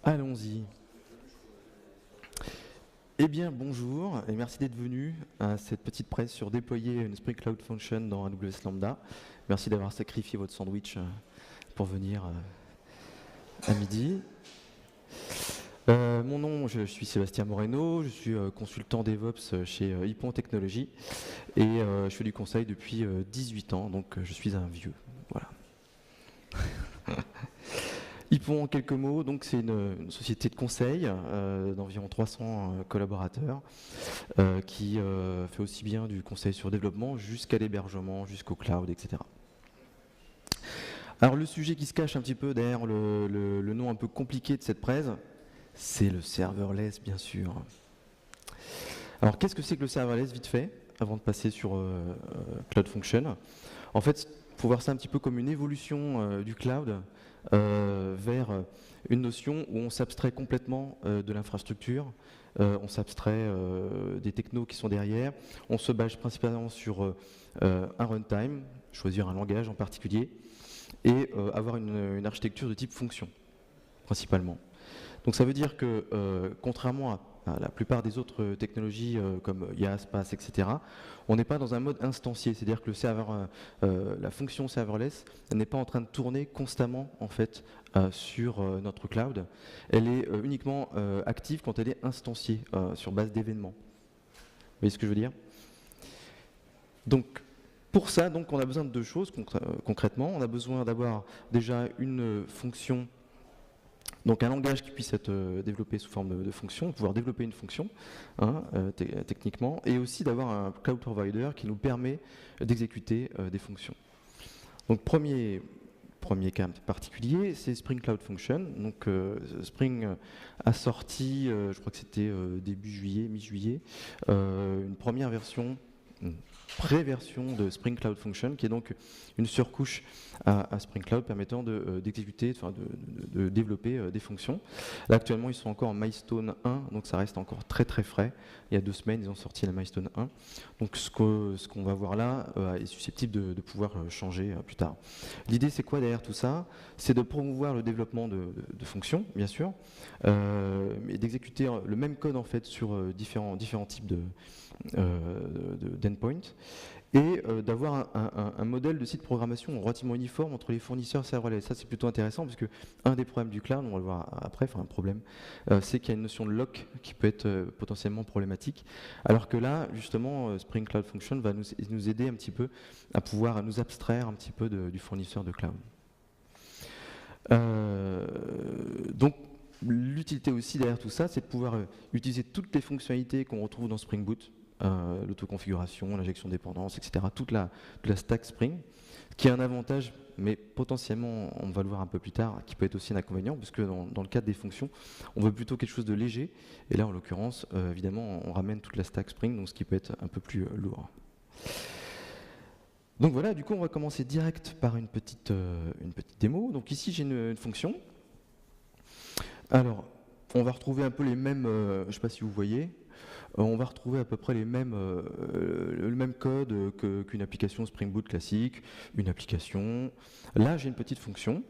Allons-y. Eh bien, bonjour et merci d'être venu à cette petite presse sur déployer une Spring Cloud Function dans AWS Lambda. Merci d'avoir sacrifié votre sandwich pour venir à midi. Mon nom, je suis Sébastien Moreno, je suis consultant DevOps chez Hippon Technologies et je fais du conseil depuis 18 ans, donc je suis un vieux. Voilà. Hippon, en quelques mots, donc c'est une société de conseil d'environ 300 collaborateurs qui fait aussi bien du conseil sur développement jusqu'à l'hébergement, jusqu'au cloud, etc. Alors le sujet qui se cache un petit peu derrière le nom un peu compliqué de cette presse, c'est le serverless, bien sûr. Alors qu'est-ce que c'est que le serverless, vite fait, avant de passer sur Cloud Function? En fait, il faut voir ça un petit peu comme une évolution du cloud vers une notion où on s'abstrait complètement de l'infrastructure, on s'abstrait des technos qui sont derrière, on se base principalement sur un runtime, choisir un langage en particulier, et avoir une architecture de type fonction, principalement. Donc ça veut dire que, contrairement à la plupart des autres technologies comme IaaS, PaaS, etc., on n'est pas dans un mode instancié, c'est-à-dire que le serveur, la fonction serverless n'est pas en train de tourner constamment en fait sur notre cloud. Elle est uniquement active quand elle est instanciée sur base d'événements. Vous voyez ce que je veux dire? Donc pour ça, donc, on a besoin de deux choses concrètement. On a besoin d'avoir déjà une fonction. Donc un langage qui puisse être développé sous forme de fonction, pouvoir développer une fonction techniquement, et aussi d'avoir un cloud provider qui nous permet d'exécuter des fonctions. Donc premier cas particulier, c'est Spring Cloud Function. Donc Spring a sorti, je crois que c'était début juillet, mi-juillet, une première version, une pré-version de Spring Cloud Function, qui est donc une surcouche à Spring Cloud permettant d'exécuter, de développer des fonctions. Là, actuellement, ils sont encore en Milestone 1, donc ça reste encore très très frais. Il y a 2 semaines, ils ont sorti la Milestone 1. Donc ce qu'on va voir là est susceptible de pouvoir changer plus tard. L'idée, c'est quoi derrière tout ça? C'est de promouvoir le développement de fonctions, bien sûr, et d'exécuter le même code en fait sur différents types d'endpoints, et d'avoir un modèle de site de programmation relativement uniforme entre les fournisseurs serverless. Ça, c'est plutôt intéressant parce que un des problèmes du cloud, on va le voir après, enfin un problème, c'est qu'il y a une notion de lock qui peut être potentiellement problématique. Alors que là, justement, Spring Cloud Function va nous aider un petit peu à pouvoir nous abstraire un petit peu du fournisseur de cloud. Donc, l'utilité aussi derrière tout ça, c'est de pouvoir utiliser toutes les fonctionnalités qu'on retrouve dans Spring Boot, l'autoconfiguration, l'injection de dépendance, etc., toute la stack Spring, qui a un avantage, mais potentiellement, on va le voir un peu plus tard, qui peut être aussi un inconvénient, parce que dans le cadre des fonctions, on veut plutôt quelque chose de léger, et là, en l'occurrence, évidemment, on ramène toute la stack Spring, donc ce qui peut être un peu plus lourd. Donc voilà, du coup, on va commencer direct par une petite démo. Donc ici, j'ai une fonction. Alors, on va retrouver un peu les mêmes, je ne sais pas si vous voyez, on va retrouver à peu près le même code qu'une application Spring Boot classique, une application. Là, j'ai une petite fonction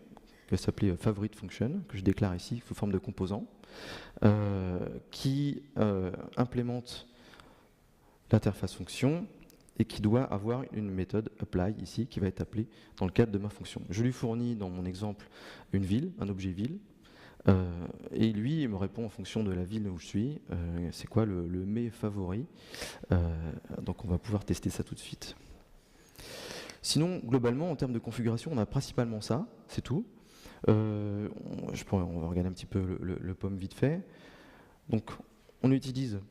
qui va s'appeler favorite function, que je déclare ici sous forme de composant, qui implémente l'interface fonction et qui doit avoir une méthode apply ici qui va être appelée dans le cadre de ma fonction. Je lui fournis dans mon exemple une ville, un objet ville, et lui il me répond en fonction de la ville où je suis, c'est quoi le mes favori. Donc on va pouvoir tester ça tout de suite. Sinon, globalement, en termes de configuration, on a principalement ça, c'est tout. On va regarder un petit peu le POM vite fait. Donc on utilise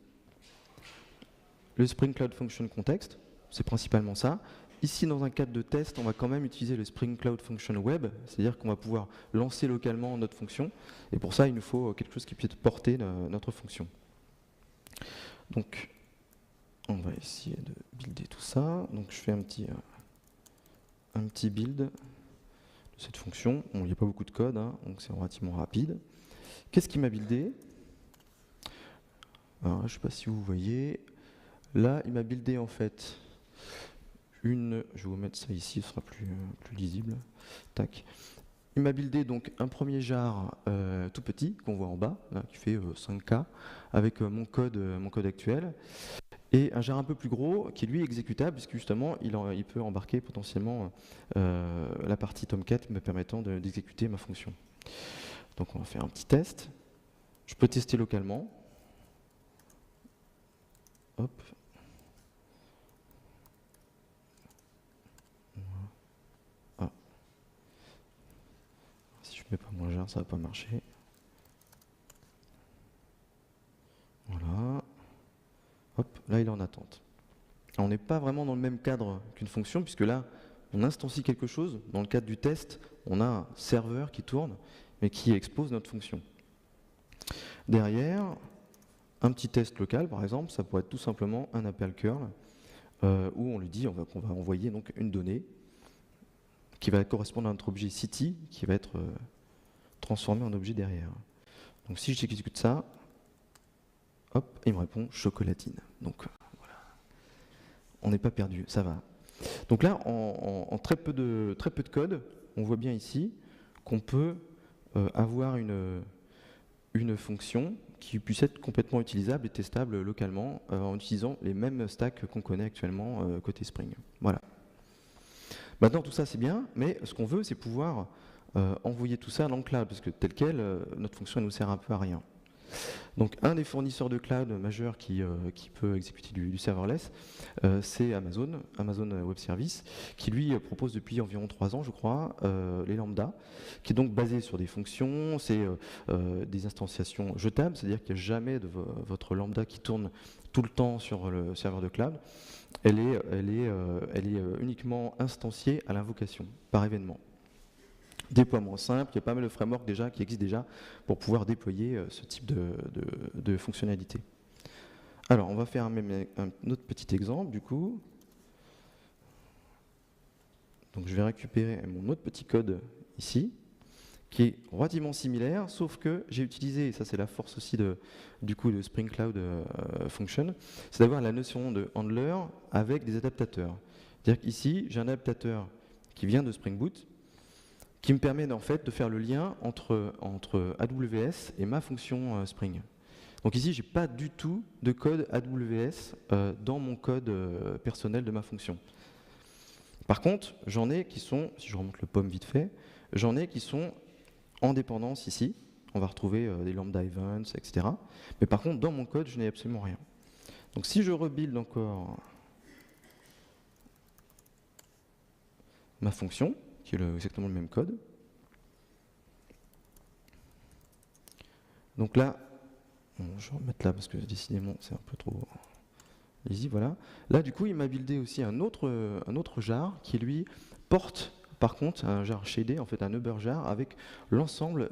le Spring Cloud Function Context, c'est principalement ça. Ici, dans un cadre de test, on va quand même utiliser le Spring Cloud Function Web, c'est-à-dire qu'on va pouvoir lancer localement notre fonction, et pour ça, il nous faut quelque chose qui puisse porter notre fonction. Donc, on va essayer de builder tout ça. Donc, je fais un petit build de cette fonction. Bon, il n'y a pas beaucoup de code, hein, donc c'est relativement rapide. Qu'est-ce qui m'a buildé? Alors, je ne sais pas si vous voyez. Là, il m'a buildé en fait je vais vous mettre ça ici, ce sera plus lisible. Tac. il m'a buildé donc un premier jar tout petit qu'on voit en bas, là, qui fait 5K, avec mon code actuel, et un jar un peu plus gros qui lui est exécutable, puisque justement il peut embarquer potentiellement la partie Tomcat me permettant d'exécuter ma fonction. Donc on va faire un petit test. Je peux tester localement. Hop. Ah. Si je ne mets pas mon jar, ça ne va pas marcher. Voilà. Hop, là il est en attente. Alors, on n'est pas vraiment dans le même cadre qu'une fonction, puisque là, on instancie quelque chose. Dans le cadre du test, on a un serveur qui tourne, mais qui expose notre fonction. Derrière, un petit test local, par exemple, ça pourrait être tout simplement un appel curl, où on lui dit qu'on va envoyer donc une donnée qui va correspondre à notre objet city, qui va être transformé en objet derrière. Donc si j'exécute ça, hop, il me répond chocolatine. Donc voilà, on n'est pas perdu, ça va. Donc là, en très peu de code, on voit bien ici qu'on peut avoir une fonction qui puisse être complètement utilisable et testable localement en utilisant les mêmes stacks qu'on connaît actuellement côté Spring. Voilà. Maintenant, tout ça c'est bien, mais ce qu'on veut, c'est pouvoir envoyer tout ça dans le cloud, parce que tel quel, notre fonction elle nous sert un peu à rien. Donc un des fournisseurs de cloud majeurs qui peut exécuter du serverless, c'est Amazon Web Services, qui lui propose depuis environ 3 ans, je crois, les lambda, qui est donc basé sur des fonctions, c'est des instanciations jetables, c'est-à-dire qu'il n'y a jamais de votre lambda qui tourne tout le temps sur le serveur de cloud. Elle est uniquement instanciée à l'invocation, par événement. Déploiement simple, il y a pas mal de frameworks déjà qui existent déjà pour pouvoir déployer ce type de fonctionnalité. Alors, on va faire un autre petit exemple du coup. Donc, je vais récupérer mon autre petit code ici, qui est relativement similaire, sauf que j'ai utilisé, et ça c'est la force aussi du coup de Spring Cloud Function, c'est d'avoir la notion de handler avec des adaptateurs. C'est-à-dire qu'ici, j'ai un adaptateur qui vient de Spring Boot, qui me permet en fait de faire le lien entre AWS et ma fonction Spring. Donc ici, je n'ai pas du tout de code AWS dans mon code personnel de ma fonction. Par contre, j'en ai qui sont, si je remonte le POM vite fait, j'en ai qui sont en dépendance ici. On va retrouver des lambda events, etc. Mais par contre, dans mon code, je n'ai absolument rien. Donc si je rebuild encore ma fonction, qui est exactement le même code. Donc là, bon, je vais remettre là parce que décidément c'est un peu trop easy, voilà. Là du coup il m'a buildé aussi un autre jar qui lui porte par contre un jar shadé, en fait un Uber jar avec l'ensemble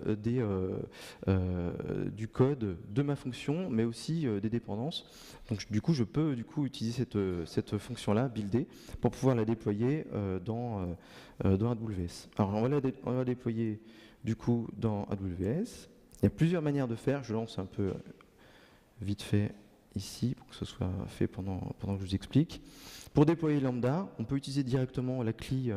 du code de ma fonction mais aussi des dépendances. Donc du coup je peux utiliser cette fonction là, builder, pour pouvoir la déployer dans AWS. Alors on va la déployer du coup dans AWS. Il y a plusieurs manières de faire, je lance un peu vite fait ici pour que ce soit fait pendant que je vous explique. Pour déployer lambda, on peut utiliser directement la CLI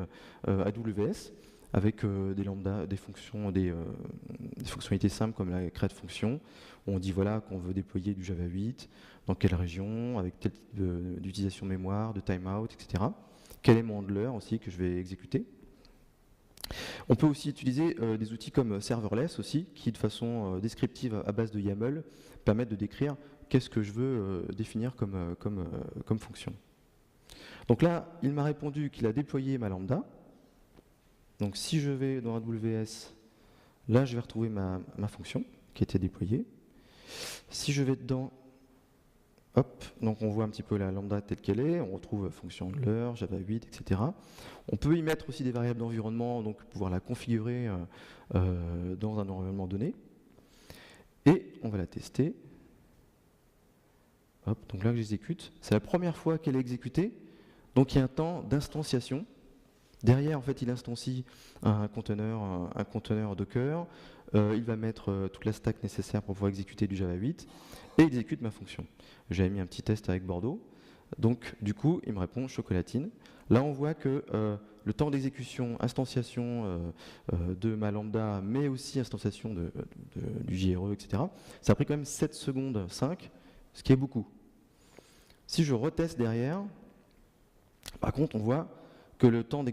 AWS avec des lambda, des fonctionnalités simples comme la create fonction. On dit voilà qu'on veut déployer du Java 8, dans quelle région, avec tel type d'utilisation mémoire, de timeout, etc. Quel est mon handler aussi que je vais exécuter. On peut aussi utiliser des outils comme serverless aussi, qui de façon descriptive à base de YAML permettent de décrire qu'est-ce que je veux définir comme fonction. Donc là, il m'a répondu qu'il a déployé ma lambda. Donc si je vais dans AWS, là je vais retrouver ma fonction qui était déployée. Si je vais dedans, hop, donc on voit un petit peu la lambda telle qu'elle est, on retrouve fonction handler, Java 8, etc. On peut y mettre aussi des variables d'environnement, donc pouvoir la configurer dans un environnement donné. Et on va la tester. Hop, donc là que j'exécute, c'est la première fois qu'elle est exécutée, donc il y a un temps d'instanciation. Derrière, en fait, il instancie un conteneur Docker, il va mettre toute la stack nécessaire pour pouvoir exécuter du Java 8, et il exécute ma fonction. J'avais mis un petit test avec Bordeaux. Donc du coup, il me répond chocolatine. Là, on voit que le temps d'exécution, instantiation de ma lambda, mais aussi instantiation du JRE, etc., ça a pris quand même 7 secondes 5, ce qui est beaucoup. Si je reteste derrière, par contre, on voit que le temps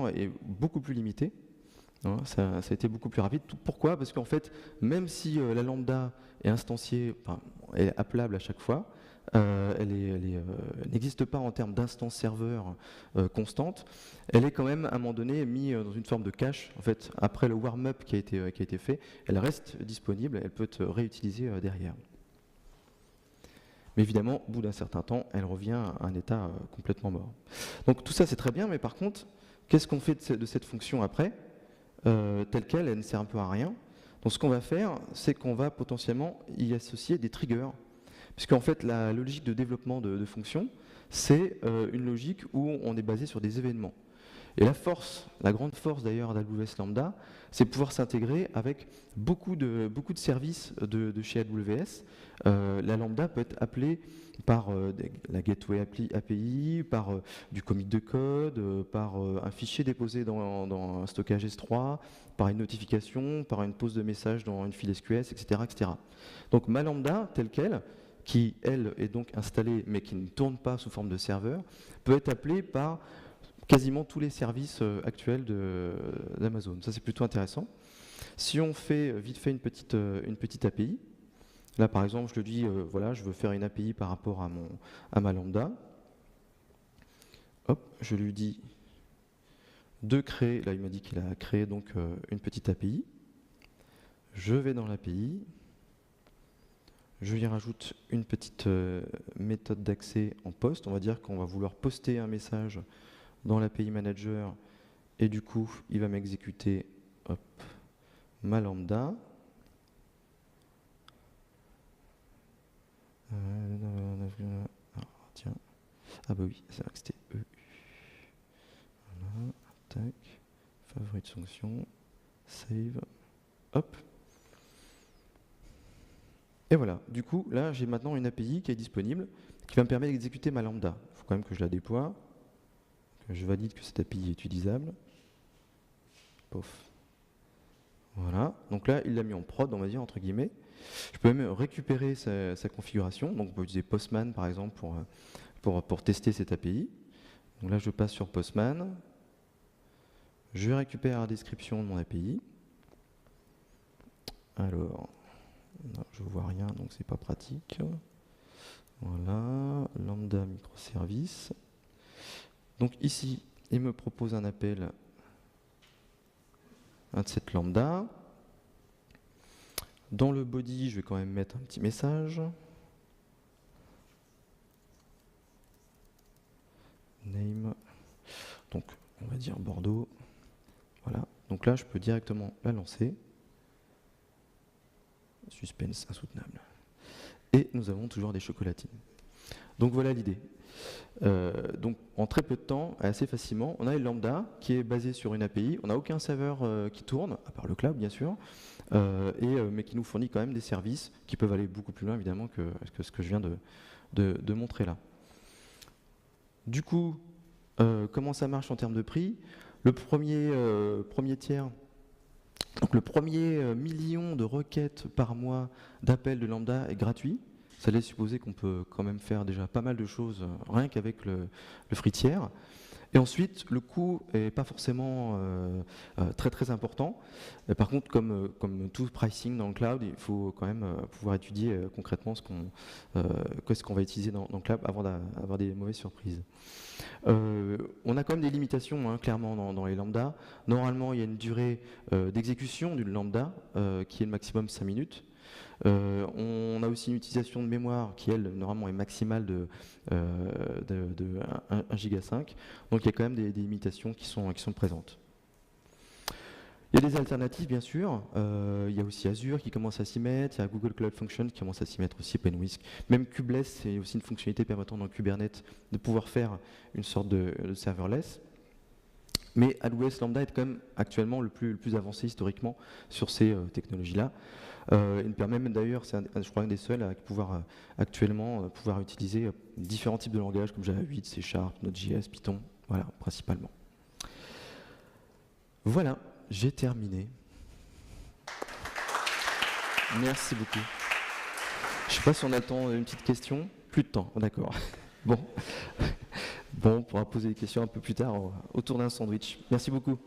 est beaucoup plus limité. Hein, ça a été beaucoup plus rapide. Pourquoi? Parce qu'en fait, même si la lambda est instanciée, enfin, elle est appelable à chaque fois, elle n'existe pas en termes d'instance serveur constante, elle est quand même à un moment donné mise dans une forme de cache. En fait, après le warm-up qui a été fait, elle reste disponible, elle peut être réutilisée derrière. Mais évidemment, au bout d'un certain temps, elle revient à un état complètement mort. Donc tout ça, c'est très bien, mais par contre, qu'est-ce qu'on fait de cette fonction après? Telle qu'elle, elle ne sert un peu à rien. Donc ce qu'on va faire, c'est qu'on va potentiellement y associer des triggers. Puisqu'en fait, la logique de développement de fonctions, c'est une logique où on est basé sur des événements. Et la grande force d'ailleurs d'AWS Lambda, c'est pouvoir s'intégrer avec beaucoup de services de chez AWS. La Lambda peut être appelée par la Gateway API, par du commit de code, par un fichier déposé dans un stockage S3, par une notification, par une pose de message dans une file SQS, etc., etc. Donc ma Lambda, telle qu'elle, qui elle est donc installée mais qui ne tourne pas sous forme de serveur, peut être appelée par quasiment tous les services actuels d'Amazon. Ça, c'est plutôt intéressant. Si on fait vite fait une petite API, là, par exemple, je lui dis, voilà, je veux faire une API par rapport à ma lambda. Hop, je lui dis de créer, là, il m'a dit qu'il a créé donc une petite API. Je vais dans l'API. Je lui rajoute une petite méthode d'accès en post. On va dire qu'on va vouloir poster un message dans l'API Manager, et du coup, il va m'exécuter ma lambda. Tiens. Ah bah oui, c'est vrai que c'était EU. Voilà, tac. Favorite fonction, save. Hop. Et voilà, du coup, là, j'ai maintenant une API qui est disponible, qui va me permettre d'exécuter ma lambda. Il faut quand même que je la déploie. Je valide que cette API est utilisable. Pof. Voilà, donc là, il l'a mis en prod, on va dire, entre guillemets. Je peux même récupérer sa configuration. Donc, on peut utiliser Postman, par exemple, pour tester cette API. Donc là, je passe sur Postman. Je récupère la description de mon API. Alors, non, je ne vois rien, donc c'est pas pratique. Voilà, lambda microservice. Donc ici, il me propose un appel à cette lambda. Dans le body, je vais quand même mettre un petit message. Name. Donc, on va dire Bordeaux. Voilà. Donc là, je peux directement la lancer. Suspense insoutenable. Et nous avons toujours des chocolatines. Donc voilà l'idée. Donc en très peu de temps, assez facilement, on a une lambda qui est basée sur une API. On n'a aucun serveur qui tourne, à part le cloud bien sûr, mais qui nous fournit quand même des services qui peuvent aller beaucoup plus loin évidemment que ce que je viens de montrer là. Du coup, comment ça marche en termes de prix? Le premier tiers, donc le premier million de requêtes par mois d'appels de lambda est gratuit. Ça laisse supposer qu'on peut quand même faire déjà pas mal de choses rien qu'avec le free tier. Et ensuite, le coût n'est pas forcément très très important. Par contre, comme tout pricing dans le cloud, il faut quand même pouvoir étudier concrètement qu'est-ce qu'on va utiliser dans le cloud avant d'avoir des mauvaises surprises. On a quand même des limitations, hein, clairement, dans les lambdas. Normalement, il y a une durée d'exécution d'une lambda qui est le maximum 5 minutes. On a aussi une utilisation de mémoire qui, elle, normalement est maximale de 1 giga 5. Donc il y a quand même des limitations qui sont présentes. Il y a des alternatives, bien sûr. Il y a aussi Azure qui commence à s'y mettre. Il y a Google Cloud Functions qui commence à s'y mettre aussi, Penwhisk. Même Kubeless, c'est aussi une fonctionnalité permettant dans Kubernetes de pouvoir faire une sorte de serverless. Mais AWS Lambda est quand même actuellement le plus avancé historiquement sur ces technologies-là. Il me permet même d'ailleurs, c'est je crois un des seuls à pouvoir actuellement pouvoir utiliser différents types de langages comme Java 8, C#, Node.js, Python, voilà, principalement. Voilà, j'ai terminé. Merci beaucoup. Je ne sais pas si on attend une petite question. Plus de temps, d'accord. Bon. Bon, on pourra poser des questions un peu plus tard autour d'un sandwich. Merci beaucoup.